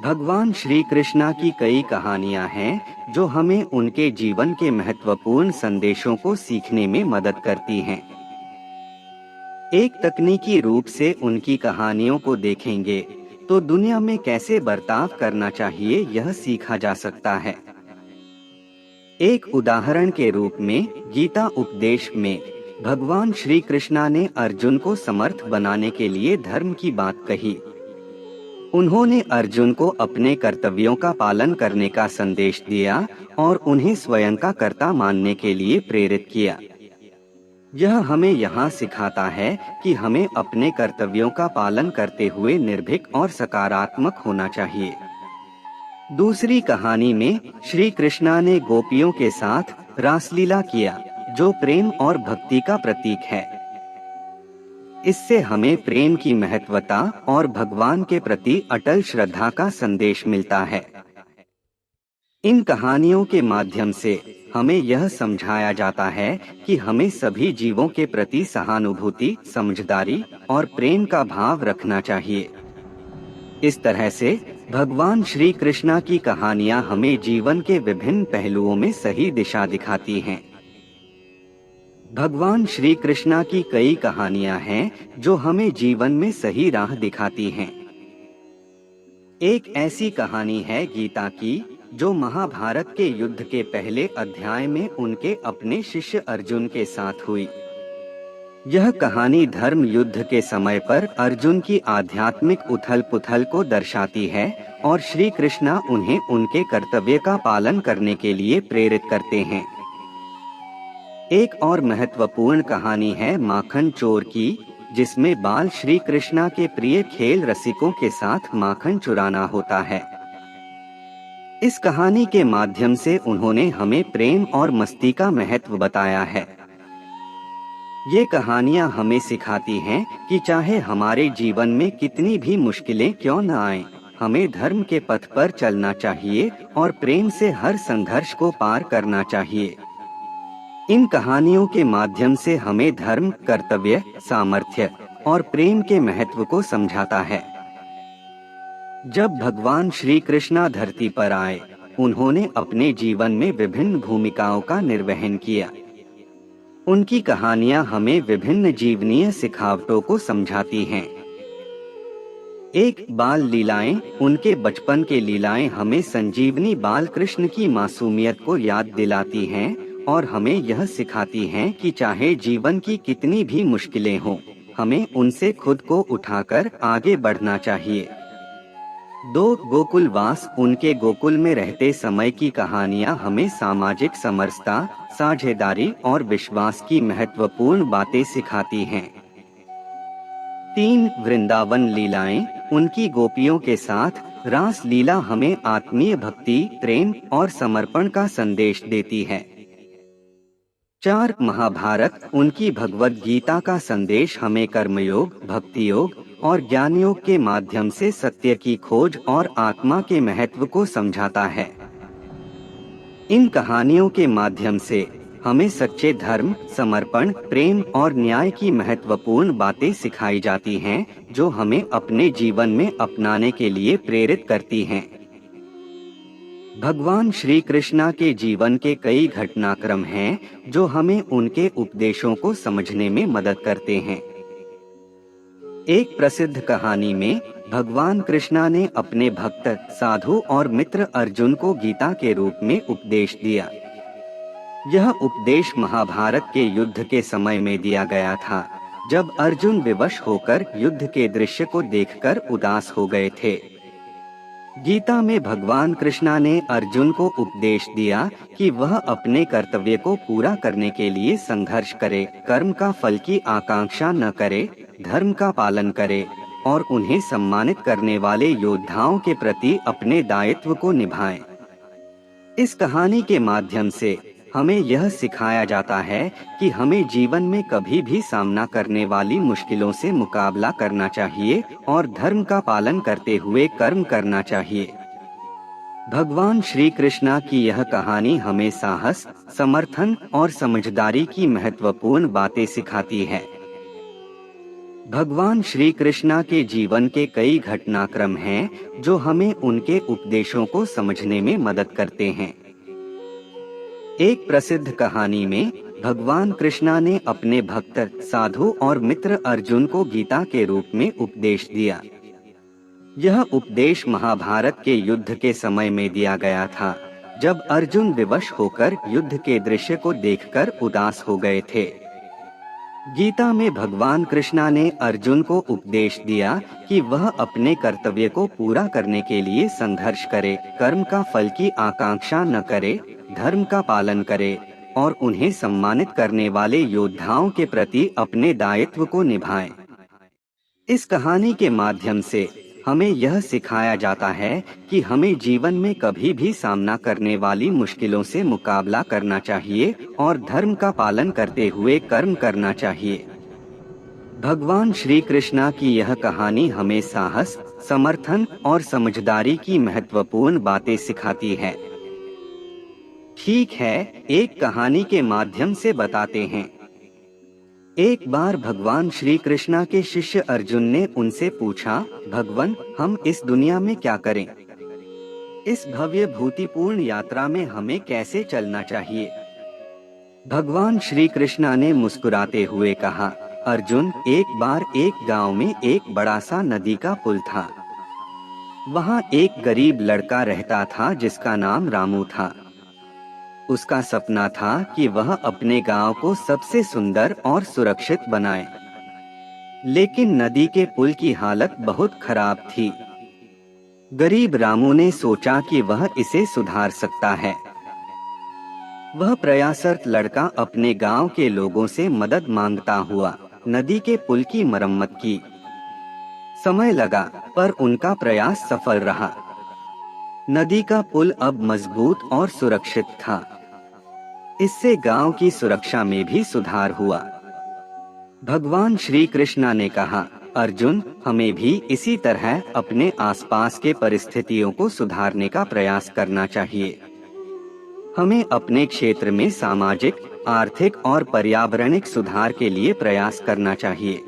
A: भगवान श्री कृष्णा की कई कहानियां हैं जो हमें उनके जीवन के महत्वपूर्ण संदेशों को सीखने में मदद करती हैं। एक तकनीकी रूप से उनकी कहानियों को देखेंगे तो दुनिया में कैसे बर्ताव करना चाहिए यह सीखा जा सकता है। एक उदाहरण के रूप में गीता उपदेश में भगवान श्री कृष्णा ने अर्जुन को समर्थ बनाने के लिए धर्म की बात कही। उन्होंने अर्जुन को अपने कर्तव्यों का पालन करने का संदेश दिया और उन्हें स्वयं का कर्ता मानने के लिए प्रेरित किया। यह हमें यहाँ सिखाता है कि हमें अपने कर्तव्यों का पालन करते हुए निर्भीक और सकारात्मक होना चाहिए। दूसरी कहानी में श्री कृष्णा ने गोपियों के साथ रासलीला किया, जो प्रेम और भक्ति का प्रतीक है। इससे हमें प्रेम की महत्वता और भगवान के प्रति अटल श्रद्धा का संदेश मिलता है। इन कहानियों के माध्यम से हमें यह समझाया जाता है कि हमें सभी जीवों के प्रति सहानुभूति, समझदारी और प्रेम का भाव रखना चाहिए। इस तरह से भगवान श्री कृष्णा की कहानियाँ हमें जीवन के विभिन्न पहलुओं में सही दिशा दिखाती हैं। भगवान श्री कृष्णा की कई कहानियाँ हैं जो हमें जीवन में सही राह दिखाती हैं। एक ऐसी कहानी है गीता की, जो महाभारत के युद्ध के पहले अध्याय में उनके अपने शिष्य अर्जुन के साथ हुई। यह कहानी धर्म युद्ध के समय पर अर्जुन की आध्यात्मिक उथल-पुथल को दर्शाती है और श्री कृष्णा उन्हें उनके कर्तव्य का पालन करने के लिए प्रेरित करते हैं। एक और महत्वपूर्ण कहानी है माखन चोर की, जिसमें बाल श्री कृष्णा के प्रिय खेल रसिकों के साथ माखन चुराना होता है। इस कहानी के माध्यम से उन्होंने हमें प्रेम और मस्ती का महत्व बताया है। ये कहानियाँ हमें सिखाती हैं कि चाहे हमारे जीवन में कितनी भी मुश्किलें क्यों न आएं, हमें धर्म के पथ पर चलना चाहिए और प्रेम से हर संघर्ष को पार करना चाहिए। इन कहानियों के माध्यम से हमें धर्म, कर्तव्य, सामर्थ्य और प्रेम के महत्व को समझाता है। जब भगवान श्री कृष्णा धरती पर आए, उन्होंने अपने जीवन में विभिन्न भूमिकाओं का निर्वहन किया। उनकी कहानियां हमें विभिन्न जीवनीय सिखावटों को समझाती हैं। एक बाल लीलाएं, उनके बचपन के लीलाएं हमें संजीवनी बाल कृष्ण की मासूमियत को याद दिलाती हैं और हमें यह सिखाती हैं कि चाहे जीवन की कितनी भी मुश्किलें हों, हमें उनसे खुद को उठाकर आगे बढ़ना चाहिए। दो गोकुलवास, उनके गोकुल में रहते समय की कहानियां हमें सामाजिक समरसता, साझेदारी और विश्वास की महत्वपूर्ण बातें सिखाती हैं। 3 वृंदावन लीलाएं, उनकी गोपियों के साथ रास लीला हमें आत्मीय भक्ति, प्रेम और समर्पण का संदेश देती है। 4 महाभारत, उनकी भगवद गीता का संदेश हमें कर्मयोग, भक्ति योग और ज्ञान योग के माध्यम से सत्य की खोज और आत्मा के महत्व को समझाता है। इन कहानियों के माध्यम से हमें सच्चे धर्म, समर्पण, प्रेम और न्याय की महत्वपूर्ण बातें सिखाई जाती हैं, जो हमें अपने जीवन में अपनाने के लिए प्रेरित करती हैं। भगवान श्री कृष्णा के जीवन के कई घटनाक्रम हैं जो हमें उनके उपदेशों को समझने में मदद करते हैं। एक प्रसिद्ध कहानी में भगवान कृष्णा ने अपने भक्त, साधु और मित्र अर्जुन को गीता के रूप में उपदेश दिया। यह उपदेश महाभारत के युद्ध के समय में दिया गया था, जब अर्जुन विवश होकर युद्ध के दृश्य को देखकर उदास हो गए थे। गीता में भगवान कृष्णा ने अर्जुन को उपदेश दिया कि वह अपने कर्तव्य को पूरा करने के लिए संघर्ष करे, कर्म का फल की आकांक्षा न करे, धर्म का पालन करे और उन्हें सम्मानित करने वाले योद्धाओं के प्रति अपने दायित्व को निभाए। इस कहानी के माध्यम से हमें यह सिखाया जाता है कि हमें जीवन में कभी भी सामना करने वाली मुश्किलों से मुकाबला करना चाहिए और धर्म का पालन करते हुए कर्म करना चाहिए। भगवान श्री कृष्णा की यह कहानी हमें साहस, समर्थन और समझदारी की महत्वपूर्ण बातें सिखाती है। भगवान श्री कृष्णा के जीवन के कई घटनाक्रम हैं जो हमें उनके उपदेशों को समझने में मदद करते हैं। एक प्रसिद्ध कहानी में भगवान कृष्णा ने अपने भक्त, साधु और मित्र अर्जुन को गीता के रूप में उपदेश दिया। यह उपदेश महाभारत के युद्ध के समय में दिया गया था, जब अर्जुन विवश होकर युद्ध के दृश्य को देखकर उदास हो गए थे। गीता में भगवान कृष्णा ने अर्जुन को उपदेश दिया कि वह अपने कर्तव्य को पूरा करने के लिए संघर्ष करे, कर्म का फल की आकांक्षा न करे, धर्म का पालन करे और उन्हें सम्मानित करने वाले योद्धाओं के प्रति अपने दायित्व को निभाए। इस कहानी के माध्यम से हमें यह सिखाया जाता है कि हमें जीवन में कभी भी सामना करने वाली मुश्किलों से मुकाबला करना चाहिए और धर्म का पालन करते हुए कर्म करना चाहिए। भगवान श्री कृष्णा की यह कहानी हमें साहस, समर्थन और समझदारी की महत्वपूर्ण बातें सिखाती है। ठीक है, एक कहानी के माध्यम से बताते हैं। एक बार भगवान श्री कृष्णा के शिष्य अर्जुन ने उनसे पूछा, भगवान, हम इस दुनिया में क्या करें? इस भव्य भूतिपूर्ण यात्रा में हमें कैसे चलना चाहिए? भगवान श्री कृष्णा ने मुस्कुराते हुए कहा, अर्जुन, एक बार एक गांव में एक बड़ा सा नदी का पुल था। वहाँ एक गरीब लड़का रहता था जिसका नाम रामू था। उसका सपना था कि वह अपने गांव को सबसे सुंदर और सुरक्षित बनाए। लेकिन नदी के पुल की हालत बहुत खराब थी। गरीब रामू ने सोचा कि वह इसे सुधार सकता है। वह प्रयासरत लड़का अपने गांव के लोगों से मदद मांगता हुआ नदी के पुल की मरम्मत की। समय लगा, पर उनका प्रयास सफल रहा। नदी का पुल अब मजबूत और सुरक्षित था। इससे गांव की सुरक्षा में भी सुधार हुआ। भगवान श्री कृष्णा ने कहा, अर्जुन, हमें भी इसी तरह अपने आसपास के परिस्थितियों को सुधारने का प्रयास करना चाहिए। हमें अपने क्षेत्र में सामाजिक, आर्थिक और पर्यावरणिक सुधार के लिए प्रयास करना चाहिए।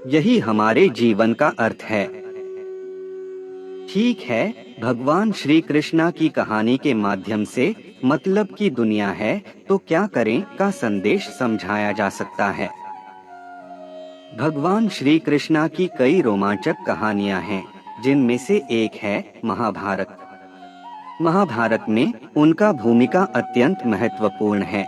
A: यही हमारे जीवन का अर्थ है। ठीक है, भगवान श्री कृष्णा की कहानी के माध्यम से मतलब की दुनिया है तो क्या करें का संदेश समझाया जा सकता है। भगवान श्री कृष्णा की कई रोमांचक कहानियां हैं, जिनमें से एक है महाभारत। महाभारत में उनका भूमिका अत्यंत महत्वपूर्ण है।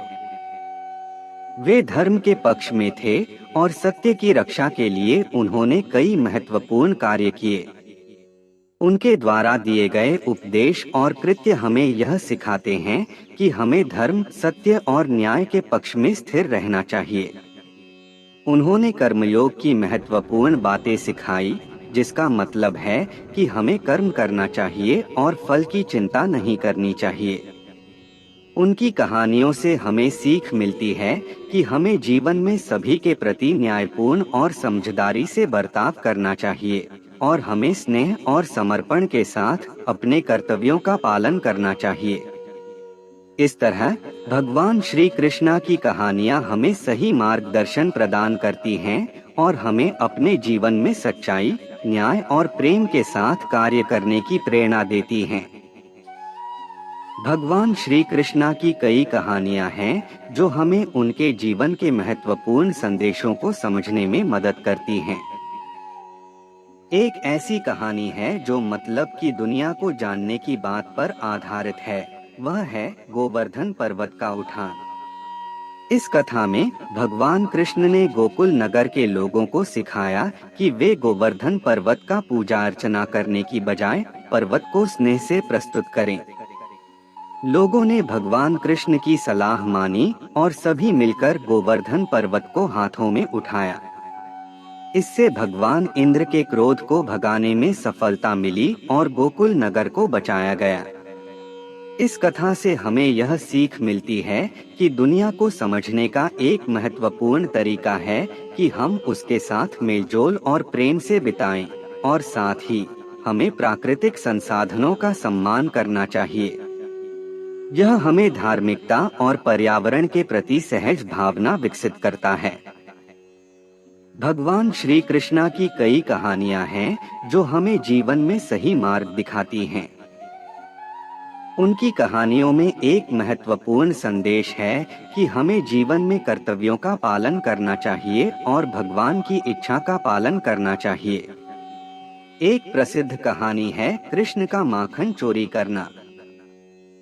A: वे धर्म के पक्ष में थे और सत्य की रक्षा के लिए उन्होंने कई महत्वपूर्ण कार्य किए। उनके द्वारा दिए गए उपदेश और कृत्य हमें यह सिखाते हैं कि हमें धर्म, सत्य और न्याय के पक्ष में स्थिर रहना चाहिए। उन्होंने कर्मयोग की महत्वपूर्ण बातें सिखाई, जिसका मतलब है कि हमें कर्म करना चाहिए और फल की चिंता नहीं करनी चाहिए। उनकी कहानियों से हमें सीख मिलती है कि हमें जीवन में सभी के प्रति न्यायपूर्ण और समझदारी से बर्ताव करना चाहिए और हमें स्नेह और समर्पण के साथ अपने कर्तव्यों का पालन करना चाहिए। इस तरह भगवान श्री कृष्णा की कहानियाँ हमें सही मार्गदर्शन प्रदान करती हैं और हमें अपने जीवन में सच्चाई, न्याय और प्रेम के साथ कार्य करने की प्रेरणा देती हैं। भगवान श्री कृष्णा की कई कहानियां हैं जो हमें उनके जीवन के महत्वपूर्ण संदेशों को समझने में मदद करती हैं। एक ऐसी कहानी है जो मतलब की दुनिया को जानने की बात पर आधारित है, वह है गोवर्धन पर्वत का उठान। इस कथा में भगवान कृष्ण ने गोकुल नगर के लोगों को सिखाया कि वे गोवर्धन पर्वत का पूजा अर्चना करने की बजाय पर्वत को स्नेह से प्रस्तुत करें। लोगों ने भगवान कृष्ण की सलाह मानी और सभी मिलकर गोवर्धन पर्वत को हाथों में उठाया। इससे भगवान इंद्र के क्रोध को भगाने में सफलता मिली और गोकुल नगर को बचाया गया। इस कथा से हमें यह सीख मिलती है कि दुनिया को समझने का एक महत्वपूर्ण तरीका है कि हम उसके साथ मेलजोल और प्रेम से बिताएं, और साथ ही हमें प्राकृतिक संसाधनों का सम्मान करना चाहिए। यह हमें धार्मिकता और पर्यावरण के प्रति सहज भावना विकसित करता है। भगवान श्री कृष्णा की कई कहानियां हैं जो हमें जीवन में सही मार्ग दिखाती हैं। उनकी कहानियों में एक महत्वपूर्ण संदेश है कि हमें जीवन में कर्तव्यों का पालन करना चाहिए और भगवान की इच्छा का पालन करना चाहिए। एक प्रसिद्ध कहानी है कृष्ण का माखन चोरी करना।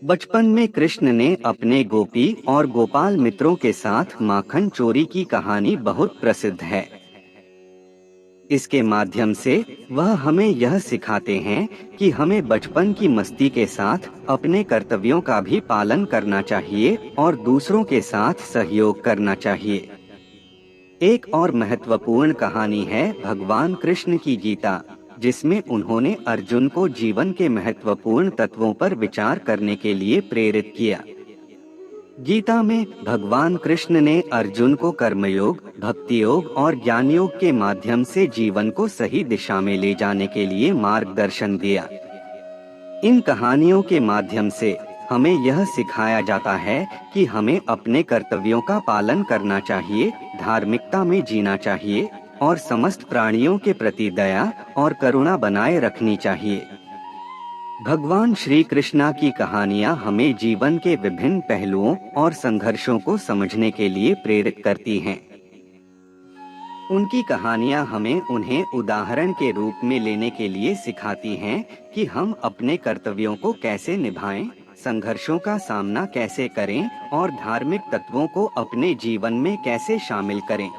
A: बचपन में कृष्ण ने अपने गोपी और गोपाल मित्रों के साथ माखन चोरी की कहानी बहुत प्रसिद्ध है। इसके माध्यम से वह हमें यह सिखाते हैं कि हमें बचपन की मस्ती के साथ अपने कर्तव्यों का भी पालन करना चाहिए और दूसरों के साथ सहयोग करना चाहिए। एक और महत्वपूर्ण कहानी है भगवान कृष्ण की गीता, जिसमें उन्होंने अर्जुन को जीवन के महत्वपूर्ण तत्वों पर विचार करने के लिए प्रेरित किया। गीता में भगवान कृष्ण ने अर्जुन को कर्मयोग, भक्ति योग और ज्ञान योग के माध्यम से जीवन को सही दिशा में ले जाने के लिए मार्गदर्शन दिया। इन कहानियों के माध्यम से हमें यह सिखाया जाता है कि हमें अपने कर्तव्यों का पालन करना चाहिए, धार्मिकता में जीना चाहिए और समस्त प्राणियों के प्रति दया और करुणा बनाए रखनी चाहिए। भगवान श्री कृष्णा की कहानियाँ हमें जीवन के विभिन्न पहलुओं और संघर्षों को समझने के लिए प्रेरित करती हैं। उनकी कहानियाँ हमें उन्हें उदाहरण के रूप में लेने के लिए सिखाती हैं कि हम अपने कर्तव्यों को कैसे निभाएं, संघर्षों का सामना कैसे करें और धार्मिक तत्वों को अपने जीवन में कैसे शामिल करें।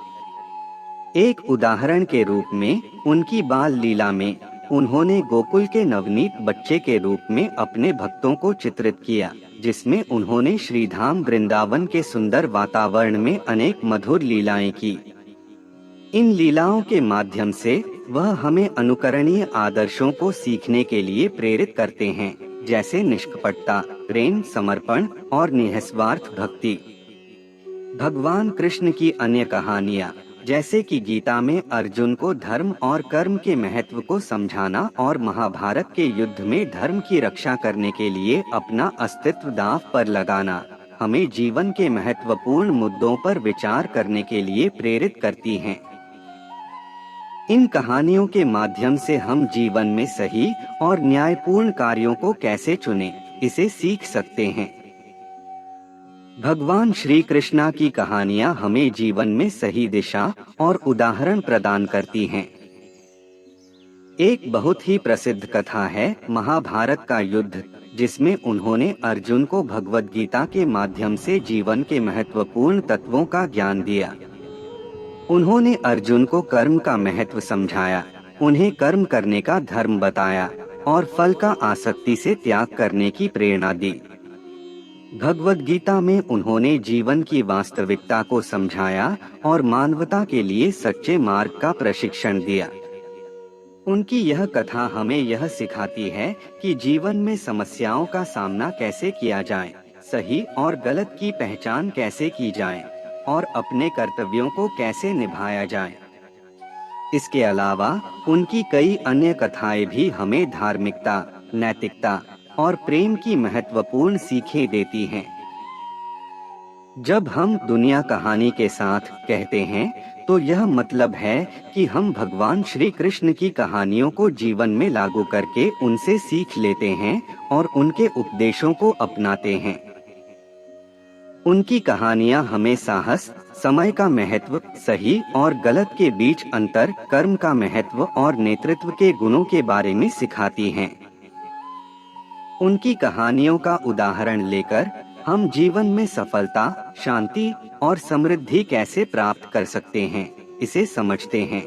A: एक उदाहरण के रूप में उनकी बाल लीला में उन्होंने गोकुल के नवनीत बच्चे के रूप में अपने भक्तों को चित्रित किया, जिसमें उन्होंने श्रीधाम वृंदावन के सुंदर वातावरण में अनेक मधुर लीलाएं की। इन लीलाओं के माध्यम से वह हमें अनुकरणीय आदर्शों को सीखने के लिए प्रेरित करते हैं, जैसे निष्कपटता, प्रेम, समर्पण और निस्वार्थ भक्ति। भगवान कृष्ण की अन्य कहानियाँ जैसे कि गीता में अर्जुन को धर्म और कर्म के महत्व को समझाना और महाभारत के युद्ध में धर्म की रक्षा करने के लिए अपना अस्तित्व दांव पर लगाना, हमें जीवन के महत्वपूर्ण मुद्दों पर विचार करने के लिए प्रेरित करती हैं। इन कहानियों के माध्यम से हम जीवन में सही और न्यायपूर्ण कार्यों को कैसे चुनें, इसे सीख सकते हैं। भगवान श्री कृष्णा की कहानियाँ हमें जीवन में सही दिशा और उदाहरण प्रदान करती हैं। एक बहुत ही प्रसिद्ध कथा है महाभारत का युद्ध, जिसमें उन्होंने अर्जुन को भगवद गीता के माध्यम से जीवन के महत्वपूर्ण तत्वों का ज्ञान दिया। उन्होंने अर्जुन को कर्म का महत्व समझाया, उन्हें कर्म करने का धर्म बताया और फल का आसक्ति से त्याग करने की प्रेरणा दी। भगवद गीता में उन्होंने जीवन की वास्तविकता को समझाया और मानवता के लिए सच्चे मार्ग का प्रशिक्षण दिया। उनकी यह कथा हमें यह सिखाती है कि जीवन में समस्याओं का सामना कैसे किया जाए, सही और गलत की पहचान कैसे की जाए और अपने कर्तव्यों को कैसे निभाया जाए। इसके अलावा उनकी कई अन्य कथाएं भी हमें धार्मिकता, नैतिकता और प्रेम की महत्वपूर्ण सीखें देती हैं। जब हम दुनिया कहानी के साथ कहते हैं, तो यह मतलब है कि हम भगवान श्री कृष्ण की कहानियों को जीवन में लागू करके उनसे सीख लेते हैं और उनके उपदेशों को अपनाते हैं। उनकी कहानियाँ हमें साहस, समय का महत्व, सही और गलत के बीच अंतर, कर्म का महत्व और नेतृत्व के गुणों के बारे में सिखाती हैं। उनकी कहानियों का उदाहरण लेकर हम जीवन में सफलता, शांति और समृद्धि कैसे प्राप्त कर सकते हैं, इसे समझते हैं।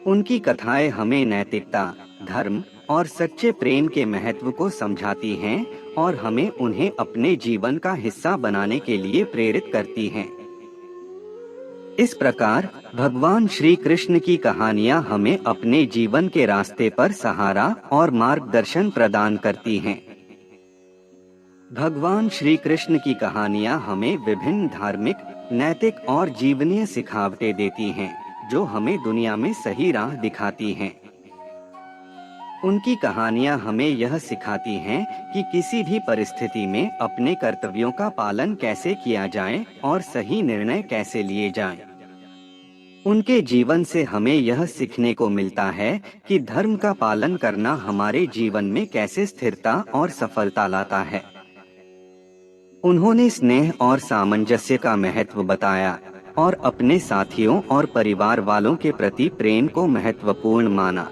A: उनकी कथाएं हमें नैतिकता, धर्म और सच्चे प्रेम के महत्व को समझाती हैं और हमें उन्हें अपने जीवन का हिस्सा बनाने के लिए प्रेरित करती हैं। इस प्रकार भगवान श्री कृष्ण की कहानियाँ हमें अपने जीवन के रास्ते पर सहारा और मार्गदर्शन प्रदान करती हैं। भगवान श्री कृष्ण की कहानियाँ हमें विभिन्न धार्मिक, नैतिक और जीवनीय सिखावटें देती हैं, जो हमें दुनिया में सही राह दिखाती हैं। उनकी कहानियाँ हमें यह सिखाती हैं कि किसी भी परिस्थिति में अपने कर्तव्यों का पालन कैसे किया जाए और सही निर्णय कैसे लिए जाएं। उनके जीवन से हमें यह सीखने को मिलता है कि धर्म का पालन करना हमारे जीवन में कैसे स्थिरता और सफलता लाता है। उन्होंने स्नेह और सामंजस्य का महत्व बताया और अपने साथियों और परिवार वालों के प्रति प्रेम को महत्वपूर्ण माना।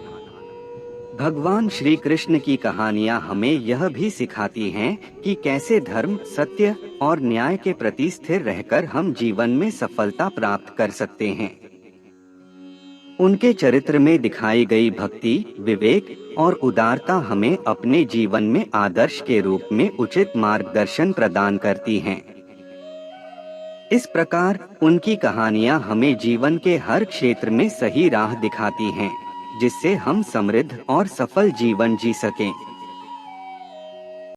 A: भगवान श्री कृष्ण की कहानियाँ हमें यह भी सिखाती हैं कि कैसे धर्म, सत्य और न्याय के प्रति स्थिर रहकर हम जीवन में सफलता प्राप्त कर सकते हैं। उनके चरित्र में दिखाई गई भक्ति, विवेक और उदारता हमें अपने जीवन में आदर्श के रूप में उचित मार्गदर्शन प्रदान करती हैं। इस प्रकार उनकी कहानियाँ हमें जीवन के हर क्षेत्र में सही राह दिखाती हैं, जिससे हम समृद्ध और सफल जीवन जी सकें।